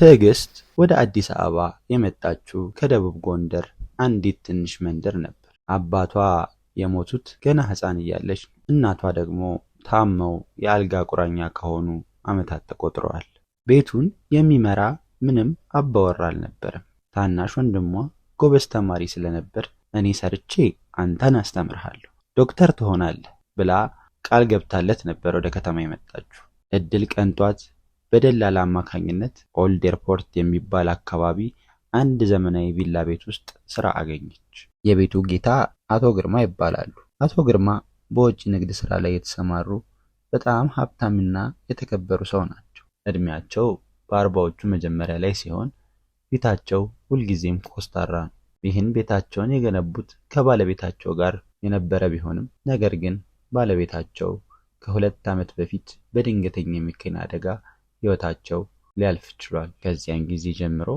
ትዕግስት ወደ አዲስ አበባ የመጣችው ከደቡብ ጎንደር አንዲት ትንሽ መንደር ነበር። አባቷ የሞቱት ገና ሕፃን እያለች ነው። እናቷ ደግሞ ታመው የአልጋ ቁራኛ ከሆኑ ዓመታት ተቆጥረዋል። ቤቱን የሚመራ ምንም አባወራ አልነበረም። ታናሽ ወንድሟ ጎበዝ ተማሪ ስለነበር እኔ ሰርቼ አንተን አስተምርሃለሁ፣ ዶክተር ትሆናለህ ብላ ቃል ገብታለት ነበር ወደ ከተማ የመጣችው። እድል ቀንቷት በደላላ አማካኝነት ኦልድ ኤርፖርት የሚባል አካባቢ አንድ ዘመናዊ ቪላ ቤት ውስጥ ስራ አገኘች። የቤቱ ጌታ አቶ ግርማ ይባላሉ። አቶ ግርማ በውጭ ንግድ ስራ ላይ የተሰማሩ በጣም ሀብታምና የተከበሩ ሰው ናቸው። እድሜያቸው በአርባዎቹ መጀመሪያ ላይ ሲሆን ፊታቸው ሁልጊዜም ኮስታራ ነው። ይህን ቤታቸውን የገነቡት ከባለቤታቸው ጋር የነበረ ቢሆንም ነገር ግን ባለቤታቸው ከ2 ዓመት በፊት በድንገተኛ የመኪና አደጋ ሕይወታቸው ሊያልፍ ችሏል። ከዚያን ጊዜ ጀምሮ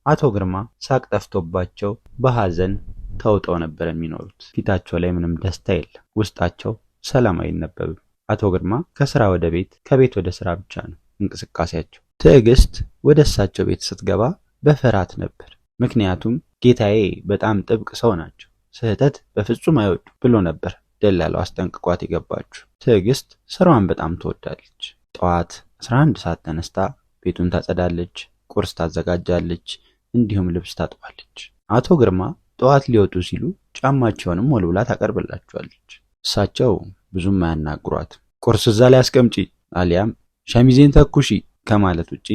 አቶ ግርማ ሳቅ ጠፍቶባቸው በሐዘን ተውጠው ነበር የሚኖሩት። ፊታቸው ላይ ምንም ደስታ የለም። ውስጣቸው ሰላም አይነበብም። አቶ ግርማ ከስራ ወደ ቤት፣ ከቤት ወደ ስራ ብቻ ነው እንቅስቃሴያቸው። ትዕግስት ወደ እሳቸው ቤት ስትገባ በፍርሃት ነበር። ምክንያቱም ጌታዬ በጣም ጥብቅ ሰው ናቸው፣ ስህተት በፍጹም አይወዱ ብሎ ነበር ደላላው አስጠንቅቋት የገባችው። ትዕግስት ስራዋን በጣም ትወዳለች። ጠዋት 11 ሰዓት ተነስታ ቤቱን ታጸዳለች፣ ቁርስ ታዘጋጃለች፣ እንዲሁም ልብስ ታጥባለች። አቶ ግርማ ጠዋት ሊወጡ ሲሉ ጫማቸውንም ወልውላ ታቀርብላቸዋለች። እሳቸው ብዙም አያናግሯት። ቁርስ እዛ ላይ አስቀምጪ አሊያም ሸሚዜን ተኩሺ ከማለት ውጪ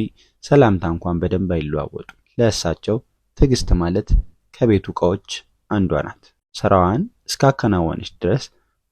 ሰላምታ እንኳን በደንብ አይለዋወጡ። ለእሳቸው ትዕግስት ማለት ከቤቱ ዕቃዎች አንዷ ናት። ስራዋን እስካከናወነች ድረስ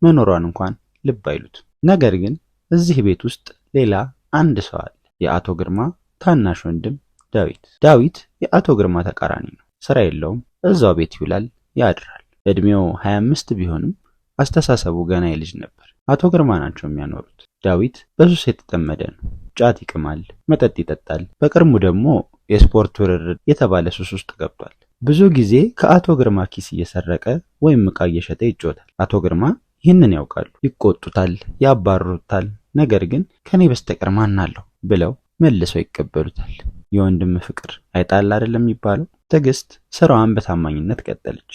መኖሯን እንኳን ልብ አይሉት። ነገር ግን እዚህ ቤት ውስጥ ሌላ አንድ ሰው አለ። የአቶ ግርማ ታናሽ ወንድም ዳዊት። ዳዊት የአቶ ግርማ ተቃራኒ ነው። ስራ የለውም፣ እዛው ቤት ይውላል ያድራል። እድሜው 25 ቢሆንም አስተሳሰቡ ገና የልጅ ነበር። አቶ ግርማ ናቸው የሚያኖሩት። ዳዊት በሱስ የተጠመደ ነው። ጫት ይቅማል፣ መጠጥ ይጠጣል። በቅርቡ ደግሞ የስፖርት ውርርድ የተባለ ሱስ ውስጥ ገብቷል። ብዙ ጊዜ ከአቶ ግርማ ኪስ እየሰረቀ ወይም ዕቃ እየሸጠ ይጮታል። አቶ ግርማ ይህንን ያውቃሉ። ይቆጡታል፣ ያባርሩታል። ነገር ግን ከኔ በስተቀር ማን አለው ብለው መልሰው ይቀበሉታል። የወንድም ፍቅር አይጣል አይደለም የሚባለው። ትዕግስት ስራዋን በታማኝነት ቀጠለች።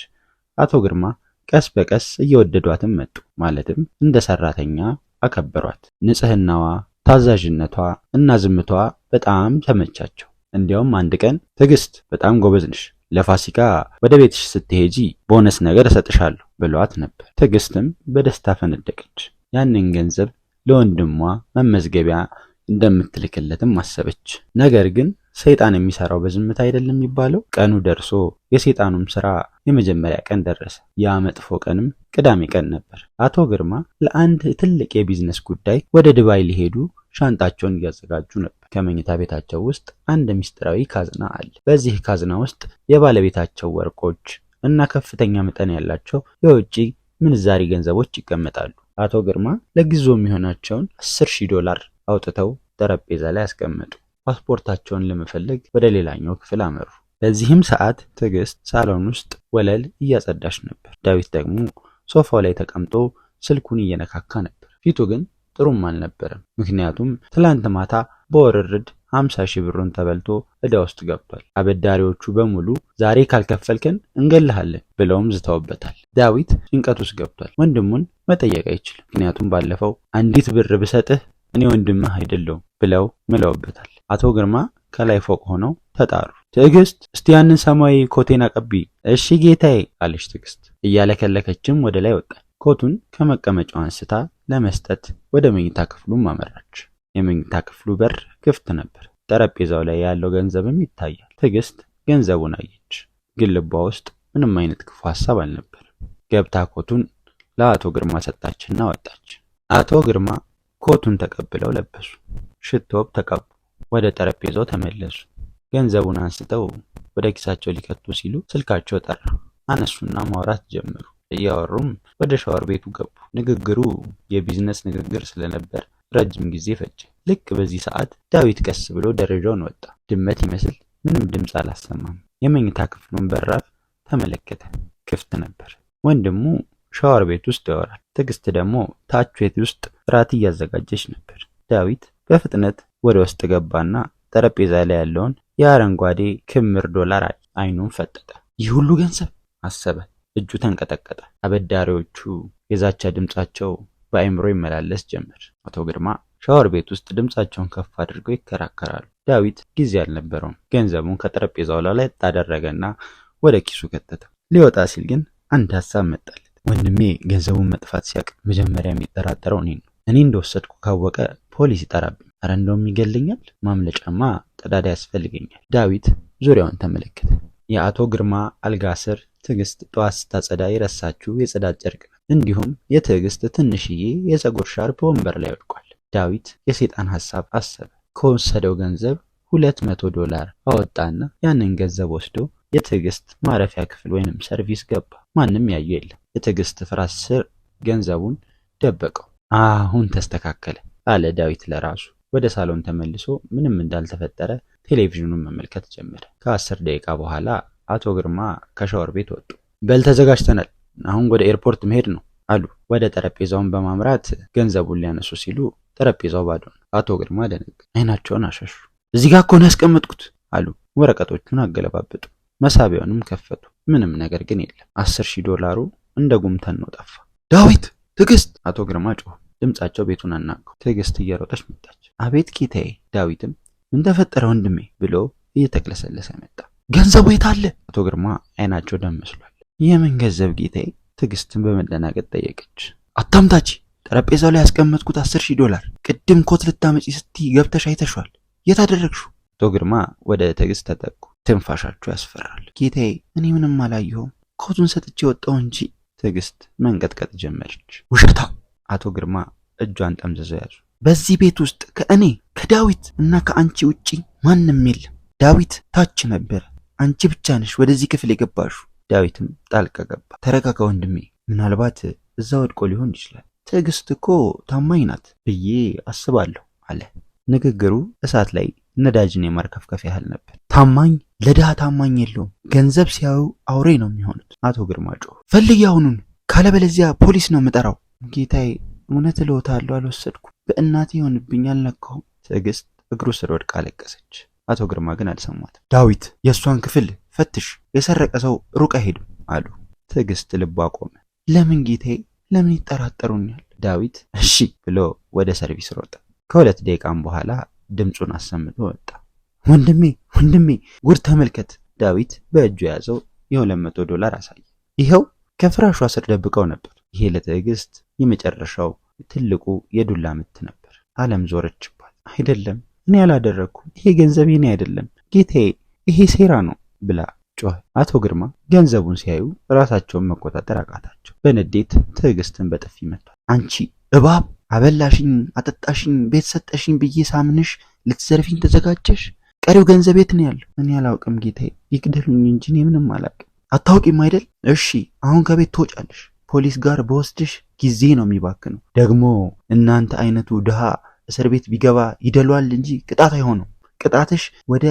አቶ ግርማ ቀስ በቀስ እየወደዷትም መጡ። ማለትም እንደ ሰራተኛ አከበሯት። ንጽህናዋ፣ ታዛዥነቷ እና ዝምቷ በጣም ተመቻቸው። እንዲያውም አንድ ቀን ትዕግስት በጣም ጎበዝ ነሽ፣ ለፋሲካ ወደ ቤትሽ ስትሄጂ ቦነስ ነገር እሰጥሻለሁ ብለዋት ነበር። ትዕግስትም በደስታ ፈነደቀች። ያንን ገንዘብ ለወንድሟ መመዝገቢያ እንደምትልክለትም አሰበች። ነገር ግን ሰይጣን የሚሰራው በዝምታ አይደለም የሚባለው። ቀኑ ደርሶ የሰይጣኑም ስራ የመጀመሪያ ቀን ደረሰ። ያ መጥፎ ቀንም ቅዳሜ ቀን ነበር። አቶ ግርማ ለአንድ ትልቅ የቢዝነስ ጉዳይ ወደ ዱባይ ሊሄዱ ሻንጣቸውን እያዘጋጁ ነበር። ከመኝታ ቤታቸው ውስጥ አንድ ሚስጥራዊ ካዝና አለ። በዚህ ካዝና ውስጥ የባለቤታቸው ወርቆች እና ከፍተኛ መጠን ያላቸው የውጭ ምንዛሪ ገንዘቦች ይቀመጣሉ። አቶ ግርማ ለጊዜው የሚሆናቸውን $10,000 አውጥተው ጠረጴዛ ላይ አስቀመጡ። ፓስፖርታቸውን ለመፈለግ ወደ ሌላኛው ክፍል አመሩ። በዚህም ሰዓት ትዕግስት ሳሎን ውስጥ ወለል እያጸዳች ነበር። ዳዊት ደግሞ ሶፋው ላይ ተቀምጦ ስልኩን እየነካካ ነበር። ፊቱ ግን ጥሩም አልነበረም። ምክንያቱም ትላንት ማታ በውርርድ 50,000 ብሩን ተበልቶ ዕዳ ውስጥ ገብቷል። አበዳሪዎቹ በሙሉ ዛሬ ካልከፈልከን እንገልሃለን ብለውም ዝተውበታል። ዳዊት ጭንቀት ውስጥ ገብቷል። ወንድሙን መጠየቅ አይችልም። ምክንያቱም ባለፈው አንዲት ብር ብሰጥህ እኔ ወንድምህ አይደለሁም ብለው ምለውበታል። አቶ ግርማ ከላይ ፎቅ ሆነው ተጣሩ። ትዕግስት እስቲ ያንን ሰማያዊ ኮቴን አቀቢ። እሺ ጌታዬ አለች ትዕግስት። እያለከለከችም ወደ ላይ ወጣች። ኮቱን ከመቀመጫው አንስታ ለመስጠት ወደ መኝታ ክፍሉም አመራች። የመኝታ ክፍሉ በር ክፍት ነበር። ጠረጴዛው ላይ ያለው ገንዘብም ይታያል። ትዕግስት ገንዘቡን አየች፣ ግን ልቧ ውስጥ ምንም አይነት ክፉ ሐሳብ አልነበረም። ገብታ ኮቱን ለአቶ ግርማ ሰጣችና ወጣች። አቶ ግርማ ኮቱን ተቀብለው ለበሱ፣ ሽቶም ተቀቡ። ወደ ጠረጴዛው ተመለሱ። ገንዘቡን አንስተው ወደ ኪሳቸው ሊከቱ ሲሉ ስልካቸው ጠራ። አነሱና ማውራት ጀመሩ። እያወሩም ወደ ሻወር ቤቱ ገቡ። ንግግሩ የቢዝነስ ንግግር ስለነበር ረጅም ጊዜ ፈጀ። ልክ በዚህ ሰዓት ዳዊት ቀስ ብሎ ደረጃውን ወጣ። ድመት ይመስል ምንም ድምፅ አላሰማም። የመኝታ ክፍሉን በራፍ ተመለከተ። ክፍት ነበር። ወንድሙ ሻወር ቤት ውስጥ ያወራል። ትዕግስት ደግሞ ታች ቤት ውስጥ ራት እያዘጋጀች ነበር። ዳዊት በፍጥነት ወደ ውስጥ ገባና ጠረጴዛ ላይ ያለውን የአረንጓዴ ክምር ዶላር አይኑን ፈጠጠ። ይህ ሁሉ ገንዘብ አሰበ። እጁ ተንቀጠቀጠ። አበዳሪዎቹ የዛቻ ድምጻቸው በአእምሮ ይመላለስ ጀመር። አቶ ግርማ ሻወር ቤት ውስጥ ድምጻቸውን ከፍ አድርገው ይከራከራሉ። ዳዊት ጊዜ አልነበረውም። ገንዘቡን ከጠረጴዛው ላይ ታደረገና ወደ ኪሱ ከተተው። ሊወጣ ሲል ግን አንድ ሐሳብ መጣለት። ወንድሜ ገንዘቡን መጥፋት ሲያቅ መጀመሪያ የሚጠራጠረው እኔን ነው። እኔ እንደወሰድኩ ካወቀ ፖሊስ ይጠራብኝ። አረ እንደውም ይገለኛል። ማምለጫማ ቀዳዳ ያስፈልገኛል። ዳዊት ዙሪያውን ተመለከተ። የአቶ ግርማ አልጋ ስር ትዕግስት ጠዋት ስታጸዳ የረሳችው የጽዳት ጨርቅ ነው። እንዲሁም የትዕግስት ትንሽዬ የፀጉር ሻርፕ ወንበር ላይ ወድቋል። ዳዊት የሰይጣን ሐሳብ አሰበ። ከወሰደው ገንዘብ $200 አወጣና ያንን ገንዘብ ወስዶ የትዕግስት ማረፊያ ክፍል ወይንም ሰርቪስ ገባ። ማንም ያየው የለም። የትዕግስት ፍራሽ ስር ገንዘቡን ደበቀው። አሁን ተስተካከለ አለ ዳዊት ለራሱ። ወደ ሳሎን ተመልሶ ምንም እንዳልተፈጠረ ቴሌቪዥኑን መመልከት ጀመረ። ከ10 ደቂቃ በኋላ አቶ ግርማ ከሻወር ቤት ወጡ። በል ተዘጋጅተናል፣ አሁን ወደ ኤርፖርት መሄድ ነው አሉ። ወደ ጠረጴዛውን በማምራት ገንዘቡን ሊያነሱ ሲሉ ጠረጴዛው ባዶ ነው። አቶ ግርማ ደነገጡ። አይናቸውን አሸሹ። እዚህ ጋር እኮ ነው ያስቀመጥኩት አሉ። ወረቀቶቹን አገለባበጡ። መሳቢያውንም ከፈቱ። ምንም ነገር ግን የለም። $10,000 እንደ ጉምተን ነው ጠፋ። ዳዊት! ትዕግስት! አቶ ግርማ ጮሁ። ድምጻቸው ቤቱን አናገው። ትዕግስት እየሮጠች መጣች። አቤት ጌታዬ። ዳዊትም ምን ተፈጠረ ወንድሜ ብሎ እየተቅለሰለሰ መጣ። ገንዘቡ የት አለ? አቶ ግርማ አይናቸው ደም መስሏል። የምን ገንዘብ ጌታዬ? ትዕግስትን በመደናገጥ ጠየቀች። አታምታች! ጠረጴዛው ላይ ያስቀመጥኩት $10,000 ቅድም ኮት ልታመጪ ስትይ ገብተሽ አይተሽዋል። የት አደረግሽው? አቶ ግርማ ወደ ትዕግስት ተጠጉ። ትንፋሻቸው ያስፈራል። ጌታዬ እኔ ምንም አላየሁም፣ ኮቱን ሰጥቼ ወጣሁ እንጂ። ትዕግስት መንቀጥቀጥ ጀመረች። ውሸታ! አቶ ግርማ እጇን ጠምዝዘው ያዙ። በዚህ ቤት ውስጥ ከእኔ ከዳዊት እና ከአንቺ ውጪ ማንም የለም። ዳዊት ታች ነበረ፣ አንቺ ብቻ ነሽ ወደዚህ ክፍል የገባሹ። ዳዊትም ጣልቃ ገባ። ተረጋጋ ወንድሜ፣ ምናልባት እዛ ወድቆ ሊሆን ይችላል። ትዕግስት እኮ ታማኝ ናት ብዬ አስባለሁ አለ። ንግግሩ እሳት ላይ ነዳጅን የማርከፍከፍ ያህል ነበር። ታማኝ ለድሃ ታማኝ የለውም። ገንዘብ ሲያዩ አውሬ ነው የሚሆኑት። አቶ ግርማ ጮሁ። ፈልጊ አሁኑን፣ ካለበለዚያ ፖሊስ ነው የምጠራው። ጌታዬ እውነት እልዎታለሁ፣ አልወሰድኩም። በእናቴ ይሆንብኝ፣ አልነካሁም። ትዕግስት እግሩ ስር ወድቃ አለቀሰች። አቶ ግርማ ግን አልሰማትም። ዳዊት የእሷን ክፍል ፈትሽ፣ የሰረቀ ሰው ሩቅ አይሄድም አሉ። ትዕግስት ልቧ ቆመ። ለምን ጌታዬ? ለምን ይጠራጠሩኛል? ዳዊት እሺ ብሎ ወደ ሰርቪስ ሮጠ። ከ2 ደቂቃም በኋላ ድምፁን አሰምቶ ወጣ። ወንድሜ ወንድሜ ጉድ ተመልከት! ዳዊት በእጁ የያዘው $200 አሳየ። ይኸው ከፍራሿ ስር ደብቀው ነበር። ይሄ ለትዕግስት የመጨረሻው ትልቁ የዱላ ምት ነበር። ዓለም ዞረችባት። አይደለም እኔ ያላደረኩም፣ ይሄ ገንዘብ የኔ አይደለም ጌታዬ፣ ይሄ ሴራ ነው ብላ ጮኸ። አቶ ግርማ ገንዘቡን ሲያዩ ራሳቸውን መቆጣጠር አቃታቸው። በንዴት ትዕግስትን በጥፊ መቷል። አንቺ እባብ! አበላሽኝ፣ አጠጣሽኝ፣ ቤት ሰጠሽኝ ብዬ ሳምንሽ ልትዘርፊኝ ተዘጋጀሽ? ቀሪው ገንዘብ የት ነው ያለው? እኔ አላውቅም ጌታዬ፣ ይቅደሉኝ እንጂ እኔ ምንም አላውቅም። አታውቂም አይደል? እሺ አሁን ከቤት ትወጫለሽ። ፖሊስ ጋር በወስድሽ ጊዜ ነው የሚባክነው። ደግሞ እናንተ አይነቱ ድሃ እስር ቤት ቢገባ ይደሏል እንጂ ቅጣት አይሆነው። ቅጣትሽ ወደ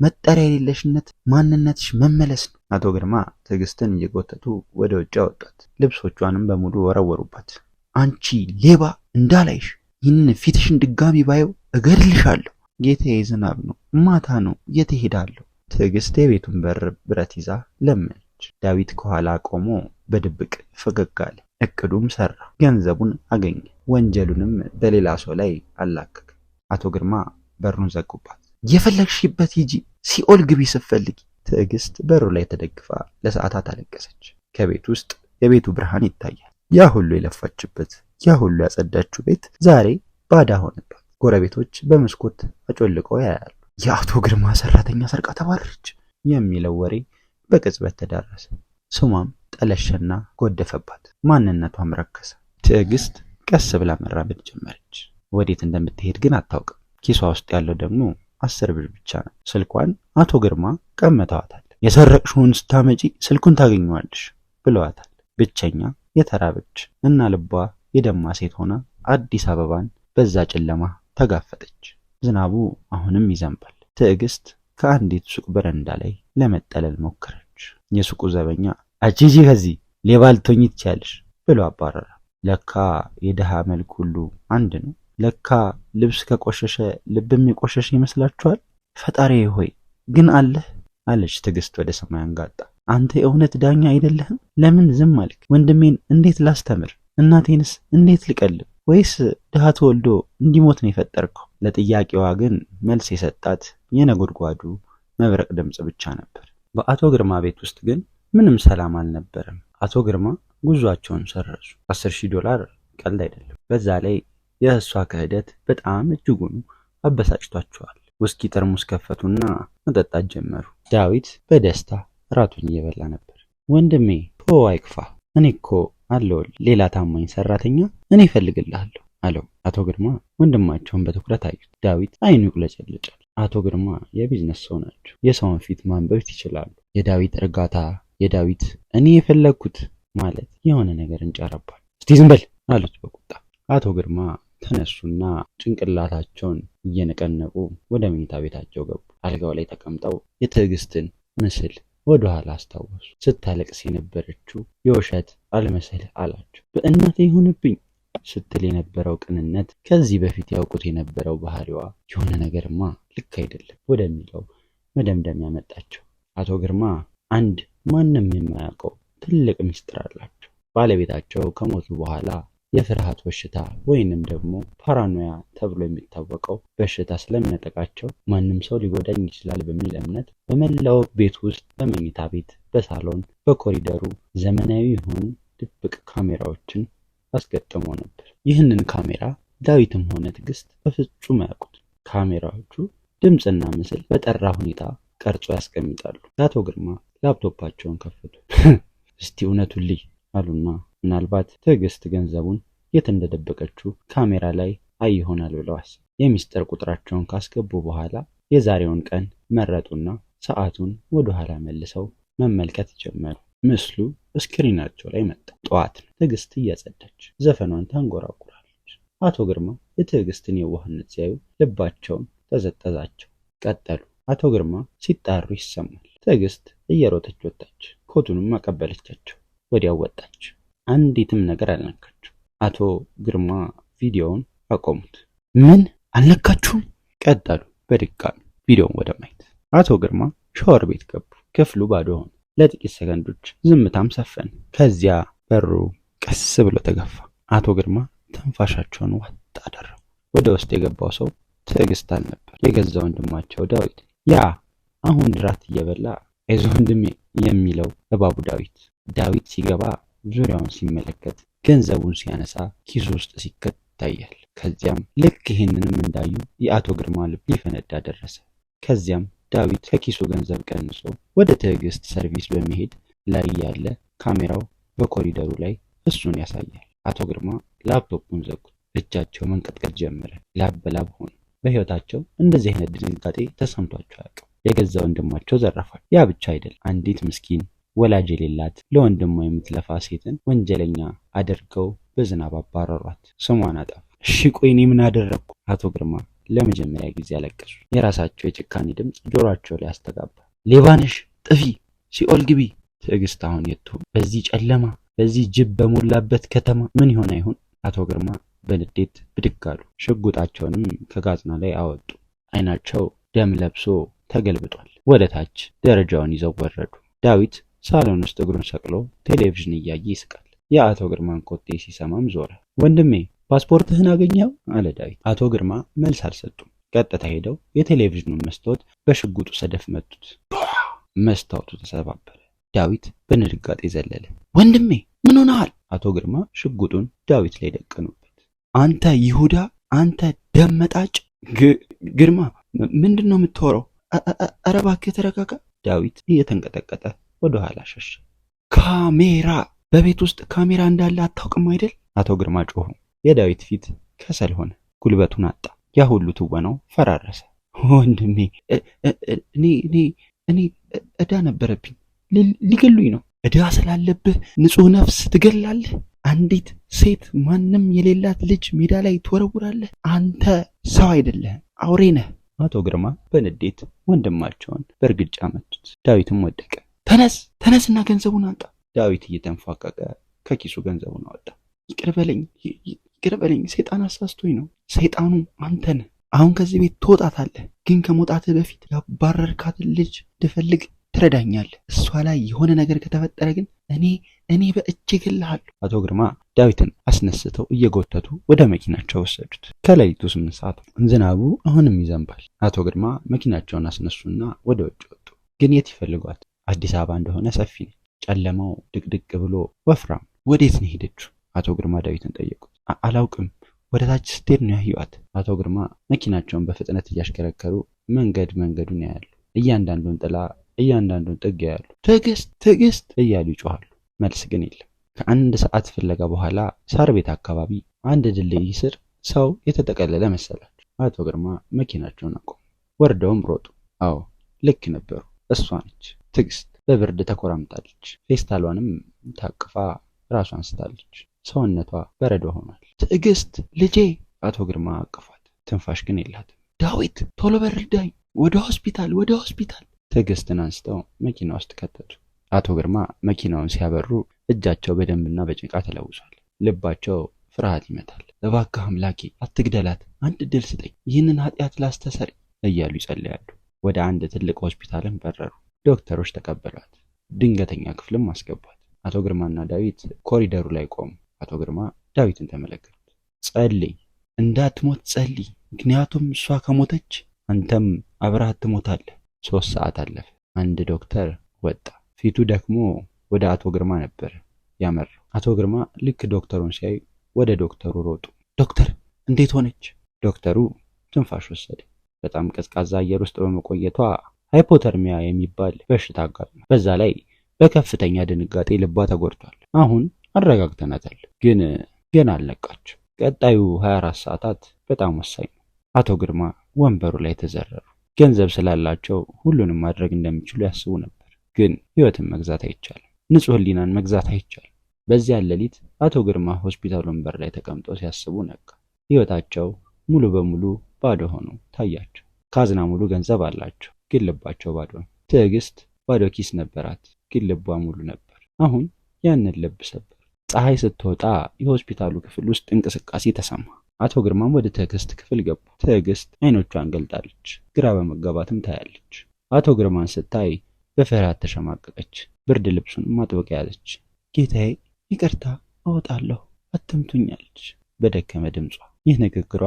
መጠሪያ የሌለሽነት ማንነትሽ መመለስ ነው። አቶ ግርማ ትዕግስትን እየጎተቱ ወደ ውጭ አወጧት። ልብሶቿንም በሙሉ ወረወሩባት። አንቺ ሌባ! እንዳላይሽ ይህን ፊትሽን ድጋሚ ባየው እገድልሻለሁ። ጌታዬ ዝናብ ነው፣ ማታ ነው፣ የት እሄዳለሁ? ትዕግስት የቤቱን በር ብረት ይዛ ለመነች። ዳዊት ከኋላ ቆሞ በድብቅ ፈገግ አለ። እቅዱም ሰራ። ገንዘቡን አገኘ። ወንጀሉንም በሌላ ሰው ላይ አላከከ። አቶ ግርማ በሩን ዘጉባት። የፈለግሽበት ሂጂ፣ ሲኦል ግቢ ስትፈልጊ። ትዕግስት በሩ ላይ ተደግፋ ለሰዓታት አለቀሰች። ከቤት ውስጥ የቤቱ ብርሃን ይታያል። ያ ሁሉ የለፋችበት፣ ያ ሁሉ ያጸዳችው ቤት ዛሬ ባዳ ሆነባት። ጎረቤቶች በመስኮት አጮልቀው ያያሉ። የአቶ ግርማ ሰራተኛ ሰርቃ ተባረረች የሚለው ወሬ በቅጽበት ተዳረሰ። ስሟም ጠለሸና ጎደፈባት። ማንነቷም ረከሰ። ትዕግስት ቀስ ብላ መራመድ ጀመረች። ወዴት እንደምትሄድ ግን አታውቅም። ኪሷ ውስጥ ያለው ደግሞ 10 ብር ብቻ ነው። ስልኳን አቶ ግርማ ቀምተዋታል። የሰረቅሽውን ስታመጪ ስልኩን ታገኘዋለሽ ብለዋታል። ብቸኛ የተራበች እና ልቧ የደማ ሴት ሆና አዲስ አበባን በዛ ጨለማ ተጋፈጠች። ዝናቡ አሁንም ይዘንባል። ትዕግስት ከአንዲት ሱቅ በረንዳ ላይ ለመጠለል ሞከረች። የሱቁ ዘበኛ አጂጂ ከዚህ ሌባ ልትሆኚ ትችያለሽ ብሎ አባረራ። ለካ የድሃ መልክ ሁሉ አንድ ነው። ለካ ልብስ ከቆሸሸ ልብም የቆሸሸ ይመስላችኋል? ፈጣሪ ሆይ ግን አለህ አለች ትዕግስት ወደ ሰማይ አንጋጣ። አንተ የእውነት ዳኛ አይደለህም? ለምን ዝም አልክ? ወንድሜን እንዴት ላስተምር? እናቴንስ እንዴት ልቀልብ? ወይስ ድሃ ተወልዶ እንዲሞት ነው የፈጠርከው? ለጥያቄዋ ግን መልስ የሰጣት የነጎድጓዱ መብረቅ ድምፅ ብቻ ነበር። በአቶ ግርማ ቤት ውስጥ ግን ምንም ሰላም አልነበረም። አቶ ግርማ ጉዟቸውን ሰረዙ። $10,000 ቀልድ አይደለም። በዛ ላይ የእሷ ክህደት በጣም እጅጉን አበሳጭቷቸዋል። ውስኪ ጠርሙስ ከፈቱና መጠጣት ጀመሩ። ዳዊት በደስታ ራቱን እየበላ ነበር። ወንድሜ ተወው አይክፋ፣ እኔ እኮ አለሁልህ፣ ሌላ ታማኝ ሰራተኛ እኔ እፈልግልሃለሁ አለው። አቶ ግርማ ወንድማቸውን በትኩረት አዩት። ዳዊት አይኑ ይቁለጨልጫል። አቶ ግርማ የቢዝነስ ሰው ናቸው። የሰውን ፊት ማንበብ ይችላሉ። የዳዊት እርጋታ፣ የዳዊት እኔ የፈለግኩት ማለት የሆነ ነገር እንጨረባል። እስቲ ዝም በል አሉት በቁጣ። አቶ ግርማ ተነሱና ጭንቅላታቸውን እየነቀነቁ ወደ መኝታ ቤታቸው ገቡ። አልጋው ላይ ተቀምጠው የትዕግስትን ምስል ወደ ኋላ አስታወሱ። ስታለቅስ የነበረችው የውሸት አልመሰል አላቸው። በእናቴ ይሁንብኝ ስትል የነበረው ቅንነት፣ ከዚህ በፊት ያውቁት የነበረው ባህሪዋ የሆነ ነገርማ ልክ አይደለም ወደሚለው መደምደሚያ መጣቸው። አቶ ግርማ አንድ ማንም የማያውቀው ትልቅ ምስጢር አላቸው። ባለቤታቸው ከሞቱ በኋላ የፍርሃት በሽታ ወይንም ደግሞ ፓራኖያ ተብሎ የሚታወቀው በሽታ ስለሚያጠቃቸው ማንም ሰው ሊጎዳኝ ይችላል በሚል እምነት በመላው ቤት ውስጥ በመኝታ ቤት፣ በሳሎን፣ በኮሪደሩ ዘመናዊ የሆኑ ድብቅ ካሜራዎችን አስገጥሞ ነበር። ይህንን ካሜራ ዳዊትም ሆነ ትዕግስት በፍጹም አያውቁት። ካሜራዎቹ ድምፅና ምስል በጠራ ሁኔታ ቀርጾ ያስቀምጣሉ። አቶ ግርማ ላፕቶፓቸውን ከፈቱ። እስቲ እውነቱን ልይ አሉና ምናልባት ትዕግስት ገንዘቡን የት እንደደበቀችው ካሜራ ላይ አይ ይሆናል ብለው አሰቡ። የሚስጥር ቁጥራቸውን ካስገቡ በኋላ የዛሬውን ቀን መረጡና ሰዓቱን ወደ ኋላ መልሰው መመልከት ጀመሩ። ምስሉ ስክሪናቸው ላይ መጣ። ጠዋት ነው። ትዕግስት እያጸዳች ዘፈኗን ታንጎራጉራለች። አቶ ግርማ የትዕግስትን የዋህነት ሲያዩ ልባቸውን ተዘጠዛቸው። ቀጠሉ። አቶ ግርማ ሲጣሩ ይሰማል። ትዕግስት እየሮጠች ወጣች። ኮቱንም አቀበለቻቸው። ወዲያው ወጣች። አንዲትም ነገር አልነካችው። አቶ ግርማ ቪዲዮውን አቆሙት። ምን አልነካችሁም? ቀጠሉ በድጋሚ ቪዲዮውን ወደ ማየት። አቶ ግርማ ሻወር ቤት ገቡ። ክፍሉ ባዶ ሆነ። ለጥቂት ሰከንዶች ዝምታም ሰፈነ። ከዚያ በሩ ቀስ ብሎ ተገፋ። አቶ ግርማ ተንፋሻቸውን ዋጥ አደረጉ። ወደ ውስጥ የገባው ሰው ትዕግስት አልነበር፣ የገዛ ወንድማቸው ዳዊት። ያ አሁን ድራት እየበላ አይዞህ ወንድሜ የሚለው እባቡ ዳዊት። ዳዊት ሲገባ ዙሪያውን ሲመለከት ገንዘቡን ሲያነሳ ኪሱ ውስጥ ሲከት ይታያል። ከዚያም ልክ ይህንንም እንዳዩ የአቶ ግርማ ልብ ሊፈነዳ ደረሰ። ከዚያም ዳዊት ከኪሱ ገንዘብ ቀንሶ ወደ ትዕግስት ሰርቪስ በመሄድ ላይ ያለ ካሜራው በኮሪደሩ ላይ እሱን ያሳያል። አቶ ግርማ ላፕቶፑን ዘጉት። እጃቸው መንቀጥቀጥ ጀመረ። ላብ በላብ ሆኑ። በህይወታቸው እንደዚህ አይነት ድንጋጤ ተሰምቷቸው አያውቅም። የገዛ ወንድማቸው ዘረፋል። ያ ብቻ አይደለም። አንዲት ምስኪን ወላጅ የሌላት ለወንድሟ የምትለፋ ሴትን ወንጀለኛ አድርገው በዝናብ አባረሯት። ስሟን አጠፉ። እሺ ቆይ እኔ ምን አደረግኩ? አቶ ግርማ ለመጀመሪያ ጊዜ አለቀሱ። የራሳቸው የጭካኔ ድምፅ ጆሮአቸው ላይ አስተጋባ። ሌባነሽ፣ ጥፊ፣ ሲኦል ግቢ። ትዕግስት አሁን የቱ? በዚህ ጨለማ፣ በዚህ ጅብ በሞላበት ከተማ ምን ይሆን አይሆን? አቶ ግርማ በንዴት ብድግ አሉ። ሽጉጣቸውንም ከጋዝና ላይ አወጡ። አይናቸው ደም ለብሶ ተገልብጧል። ወደ ታች ደረጃውን ይዘው ወረዱ። ዳዊት ሳሎን ውስጥ እግሩን ሰቅሎ ቴሌቪዥን እያየ ይስቃል። የአቶ ግርማን ኮቴ ሲሰማም ዞረ። ወንድሜ ፓስፖርትህን አገኘኸው? አለ ዳዊት። አቶ ግርማ መልስ አልሰጡም። ቀጥታ ሄደው የቴሌቪዥኑን መስታወት በሽጉጡ ሰደፍ መቱት። መስታወቱ ተሰባበረ። ዳዊት በንድጋጤ ዘለለ። ወንድሜ ምን ሆነሃል? አቶ ግርማ ሽጉጡን ዳዊት ላይ ደቀኑበት። አንተ ይሁዳ፣ አንተ ደም መጣጭ! ግርማ ምንድን ነው የምትወራው? ኧረ እባክህ ተረጋጋ። ዳዊት እየተንቀጠቀጠ ወደ ኋላ ሸሸ። ካሜራ! በቤት ውስጥ ካሜራ እንዳለ አታውቅም አይደል? አቶ ግርማ ጮሁ። የዳዊት ፊት ከሰል ሆነ። ጉልበቱን አጣ። ያ ሁሉ ትወናው ፈራረሰ። ወንድሜ እኔ ዕዳ ነበረብኝ። ሊገሉኝ ነው። ዕዳ ስላለብህ ንጹሕ ነፍስ ትገላለህ? አንዲት ሴት ማንም የሌላት ልጅ ሜዳ ላይ ትወረውራለህ? አንተ ሰው አይደለህም፣ አውሬ ነህ። አቶ ግርማ በንዴት ወንድማቸውን በእርግጫ መቱት። ዳዊትም ወደቀ። ተነስና ገንዘቡን አንጣ። ዳዊት እየተንፏቀቀ ከኪሱ ገንዘቡን አወጣ። ይቅር በለኝ፣ ሰይጣን አሳስቶኝ ነው። ሰይጣኑ አንተ ነህ አሁን ከዚህ ቤት ትወጣታለህ፣ ግን ከመውጣትህ በፊት ያባረርካትን ልጅ እንድፈልግ ትረዳኛለህ። እሷ ላይ የሆነ ነገር ከተፈጠረ ግን እኔ በእጄ እገልሃለሁ። አቶ ግርማ ዳዊትን አስነስተው እየጎተቱ ወደ መኪናቸው ወሰዱት። ከሌሊቱ 8 ሰዓት ዝናቡ አሁንም ይዘንባል። አቶ ግርማ መኪናቸውን አስነሱና ወደ ውጭ ወጡ። ግን የት ይፈልጓት? አዲስ አበባ እንደሆነ ሰፊ ነው። ጨለማው ድቅድቅ ብሎ ወፍራም። ወዴት ነው ሄደችው? አቶ ግርማ ዳዊትን ጠየቁት። አላውቅም፣ ወደ ታች ስትሄድ ነው ያየኋት። አቶ ግርማ መኪናቸውን በፍጥነት እያሽከረከሩ መንገዱን ያያሉ። እያንዳንዱን ጥላ፣ እያንዳንዱን ጥግ ያያሉ። ትዕግስት እያሉ ይጮኻሉ። መልስ ግን የለም። ከአንድ ሰዓት ፍለጋ በኋላ ሳር ቤት አካባቢ አንድ ድልድይ ስር ሰው የተጠቀለለ መሰላቸው። አቶ ግርማ መኪናቸውን አቆሙ። ወርደውም ሮጡ። አዎ ልክ ነበሩ። እሷ ነች ትዕግስት። በብርድ ተኮራምታለች። ፌስታሏንም ታቅፋ ራሷን ስታለች። ሰውነቷ በረዶ ሆኗል። ትዕግስት ልጄ! አቶ ግርማ አቀፏት። ትንፋሽ ግን የላትም። ዳዊት ቶሎ በር ዳኝ! ወደ ሆስፒታል! ትዕግስትን አንስተው መኪና ውስጥ ከተቱ። አቶ ግርማ መኪናውን ሲያበሩ እጃቸው በደንብና በጭቃ ተለውሷል። ልባቸው ፍርሃት ይመታል። እባክህ አምላኬ አትግደላት፣ አንድ ድል ስጠኝ፣ ይህንን ኃጢአት ላስተሰሪ እያሉ ይጸልያሉ። ወደ አንድ ትልቅ ሆስፒታልም በረሩ። ዶክተሮች ተቀበሏት። ድንገተኛ ክፍልም አስገቧት። አቶ ግርማና ዳዊት ኮሪደሩ ላይ ቆሙ። አቶ ግርማ ዳዊትን ተመለከቱት። ጸልይ፣ እንዳትሞት ጸልይ፣ ምክንያቱም እሷ ከሞተች አንተም አብረሃት ትሞታለህ። 3 ሰዓት አለፈ። አንድ ዶክተር ወጣ። ፊቱ ደክሞ ወደ አቶ ግርማ ነበር ያመራው። አቶ ግርማ ልክ ዶክተሩን ሲያዩ ወደ ዶክተሩ ሮጡ። ዶክተር እንዴት ሆነች? ዶክተሩ ትንፋሽ ወሰደ። በጣም ቀዝቃዛ አየር ውስጥ በመቆየቷ ሃይፖተርሚያ የሚባል በሽታ አጋጥሟል። በዛ ላይ በከፍተኛ ድንጋጤ ልቧ ተጎድቷል። አሁን አረጋግተናታል፣ ግን አልነቃችም። ቀጣዩ 24 ሰዓታት በጣም ወሳኝ ነው። አቶ ግርማ ወንበሩ ላይ ተዘረሩ። ገንዘብ ስላላቸው ሁሉንም ማድረግ እንደሚችሉ ያስቡ ነበር። ግን ህይወትን መግዛት አይቻልም። ንጹህ ህሊናን መግዛት አይቻልም። በዚያ ሌሊት አቶ ግርማ ሆስፒታል ወንበር ላይ ተቀምጠው ሲያስቡ ነቃ። ህይወታቸው ሙሉ በሙሉ ባዶ ሆኖ ታያቸው። ካዝና ሙሉ ገንዘብ አላቸው፣ ግን ልባቸው ባዶ ነው። ትዕግስት ባዶ ኪስ ነበራት፣ ግን ልቧ ሙሉ ነበር። አሁን ያንን ልብ ሰበር። ፀሐይ ስትወጣ የሆስፒታሉ ክፍል ውስጥ እንቅስቃሴ ተሰማ። አቶ ግርማም ወደ ትዕግስት ክፍል ገቡ። ትዕግስት አይኖቿን ገልጣለች። ግራ በመጋባትም ታያለች። አቶ ግርማን ስታይ በፍርሃት ተሸማቀቀች። ብርድ ልብሱን ማጥበቅ ያዘች። ጌታዬ ይቅርታ፣ እወጣለሁ፣ አትምቱኛለች በደከመ ድምጿ። ይህ ንግግሯ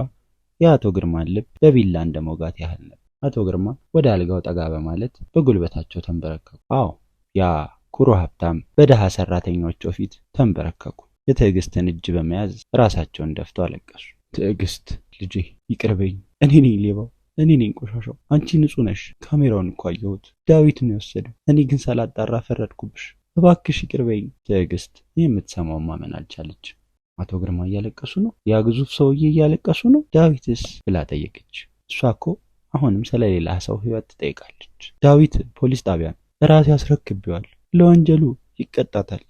የአቶ ግርማን ልብ በቢላ እንደመውጋት ያህል ነበር። አቶ ግርማ ወደ አልጋው ጠጋ በማለት በጉልበታቸው ተንበረከኩ። አዎ ያ ኩሩ ሀብታም በደሃ ሰራተኞቹ ፊት ተንበረከኩ። የትዕግስትን እጅ በመያዝ ራሳቸውን ደፍተው አለቀሱ። ትዕግስት ልጄ ይቅርበኝ፣ እኔ ነኝ ሌባው፣ እኔ ነኝ ቆሻሻው። አንቺ ንጹህ ነሽ። ካሜራውን እኮ አየሁት፣ ዳዊት ነው የወሰደው። እኔ ግን ሳላጣራ ፈረድኩብሽ። እባክሽ ይቅርበኝ። ትዕግስት የምትሰማው ማመን አልቻለች። አቶ ግርማ እያለቀሱ ነው? ያ ግዙፍ ሰውዬ እያለቀሱ ነው? ዳዊትስ ብላ ጠየቀች። እሷ እኮ አሁንም ስለሌላ ሰው ህይወት ትጠይቃለች። ዳዊት ፖሊስ ጣቢያ ራሴ አስረክቤዋል፣ ለወንጀሉ ይቀጣታል።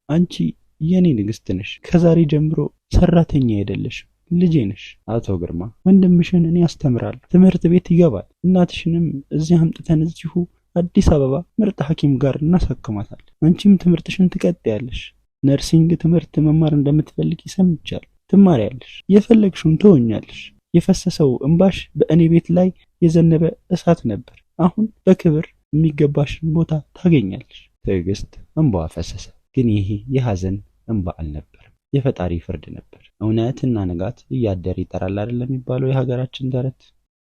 አንቺ የኔ ንግስት ነሽ። ከዛሬ ጀምሮ ሰራተኛ አይደለሽ፣ ልጄ ነሽ። አቶ ግርማ ወንድምሽን እኔ አስተምራለሁ፣ ትምህርት ቤት ይገባል። እናትሽንም እዚህ አምጥተን እዚሁ አዲስ አበባ ምርጥ ሐኪም ጋር እናሳክማታል። አንቺም ትምህርትሽን ትቀጥያለሽ። ነርሲንግ ትምህርት መማር እንደምትፈልጊ ሰምቻለሁ። ትማሪያለሽ፣ የፈለግሽውን ትሆኛለሽ። የፈሰሰው እንባሽ በእኔ ቤት ላይ የዘነበ እሳት ነበር። አሁን በክብር የሚገባሽን ቦታ ታገኛለሽ። ትዕግስት እንባዋ ፈሰሰ። ግን ይሄ የሐዘን እንባ አልነበረም፣ የፈጣሪ ፍርድ ነበር። እውነትና ንጋት እያደር ይጠራል አይደል የሚባለው የሀገራችን ተረት።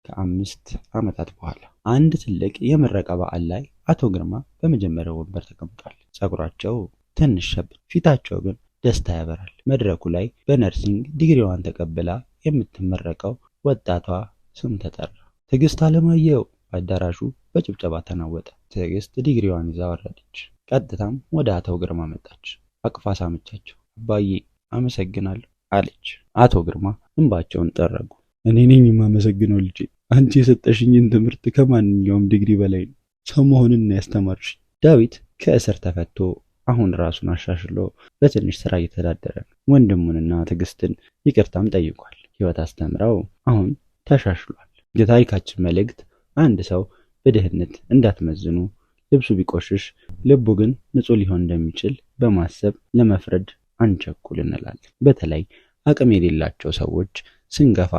ከ5 ዓመታት በኋላ አንድ ትልቅ የምረቃ በዓል ላይ አቶ ግርማ በመጀመሪያው ወንበር ተቀምጧል። ጸጉራቸው ትንሽ ሸብት፣ ፊታቸው ግን ደስታ ያበራል። መድረኩ ላይ በነርሲንግ ዲግሪዋን ተቀብላ የምትመረቀው ወጣቷ ስም ተጠራ። ትዕግስት አለማየሁ። አዳራሹ በጭብጨባ ተናወጠ። ትዕግስት ዲግሪዋን ይዛ ወረደች። ቀጥታም ወደ አቶ ግርማ መጣች። አቅፋ ሳመቻቸው። አባዬ አመሰግናለሁ አለች። አቶ ግርማ እንባቸውን ጠረጉ። እኔ ነኝ የማመሰግነው ልጄ። አንቺ የሰጠሽኝን ትምህርት ከማንኛውም ዲግሪ በላይ ነው። ሰው መሆንን ያስተማርሽ። ዳዊት ከእስር ተፈቶ አሁን ራሱን አሻሽሎ በትንሽ ስራ እየተዳደረ ነው። ወንድሙንና ትዕግስትን ይቅርታም ጠይቋል። ህይወት አስተምረው አሁን ተሻሽሏል። የታሪካችን መልእክት አንድ ሰው በድህነት እንዳትመዝኑ፣ ልብሱ ቢቆሽሽ ልቡ ግን ንጹህ ሊሆን እንደሚችል በማሰብ ለመፍረድ አንቸኩል እንላለን። በተለይ አቅም የሌላቸው ሰዎች ስንገፋ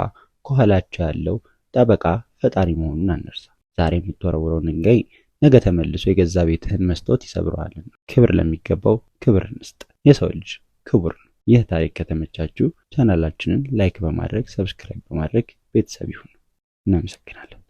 ከኋላቸው ያለው ጠበቃ ፈጣሪ መሆኑን አንርሳ። ዛሬ የምትወረውረው ድንጋይ ነገ ተመልሶ የገዛ ቤትህን መስታወት ይሰብረዋልና ክብር ለሚገባው ክብር እንስጥ። የሰው ልጅ ክቡር ነው። ይህ ታሪክ ከተመቻችሁ ቻናላችንን ላይክ በማድረግ ሰብስክራይብ በማድረግ ቤተሰብ ይሁኑ። እናመሰግናለን።